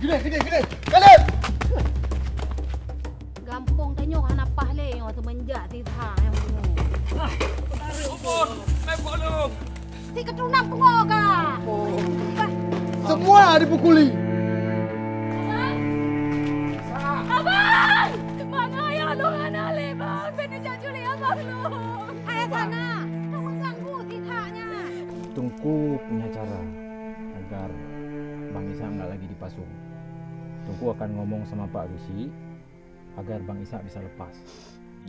Gini. Kalian! Gampong tanyok anak pahle yang waktu menjak di thang yang bunga. Ampun, saya bolong. Si ketunak tunggu ka. Semua dipukuli. Abang! Mana yang lu nganali bang? Bini jajuli abang lu. Ayah sana, kamu mengganggu si thangnya. Tungku punya cara agar Bang Ishak nggak lagi dipasung. Tungku akan ngomong sama Pak Rusi agar Bang Ishak bisa lepas.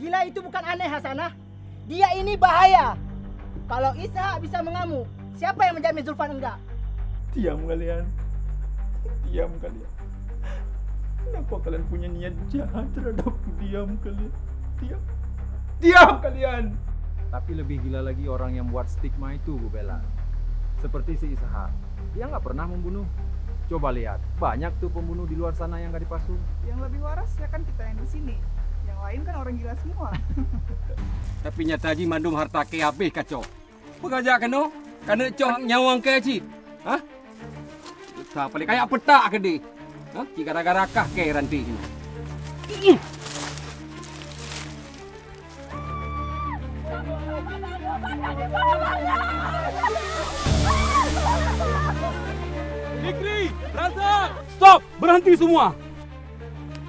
Gila itu bukan aneh Hasanah. Dia ini bahaya. Kalau Ishak bisa mengamuk, siapa yang menjamin Zulfan enggak? Diam kalian. Kenapa kalian punya niat jahat terhadapku? Diam kalian. Tapi lebih gila lagi orang yang buat stigma itu, Bu Bella. Seperti si Ishak. Dia nggak pernah membunuh. Coba lihat, banyak tuh pembunuh di luar sana yang nggak dipasung. Yang lebih waras ya kan kita yang di sini. Yang lain kan orang gila semua. Tapi nyata ji mandum harta ke habis kacau. Pengajak kena? Karena cok nyawang ke ji. Hah? Tak paling kayak petak ke dia. Hah? Gara-gara kah ke ranti ini. Fikri, Razak, stop, berhenti semua.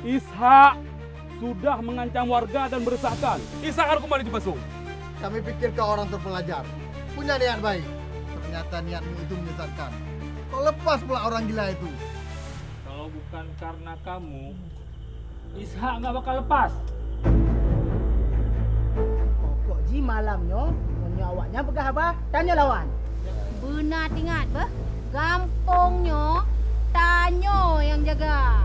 Ishak sudah mengancam warga dan meresahkan. Ishak harus kembali dipasung. Kami pikir kau orang terpelajar, punya niat baik. Ternyata niatmu itu menyesatkan. Kau lepas pula orang gila itu. Kalau bukan karena kamu, Ishak nggak bakal lepas. Pokok ji malamnya, awaknya begah apa? Tanya lawan. Benar ingat bah? Gampongnya, tanyo yang jaga.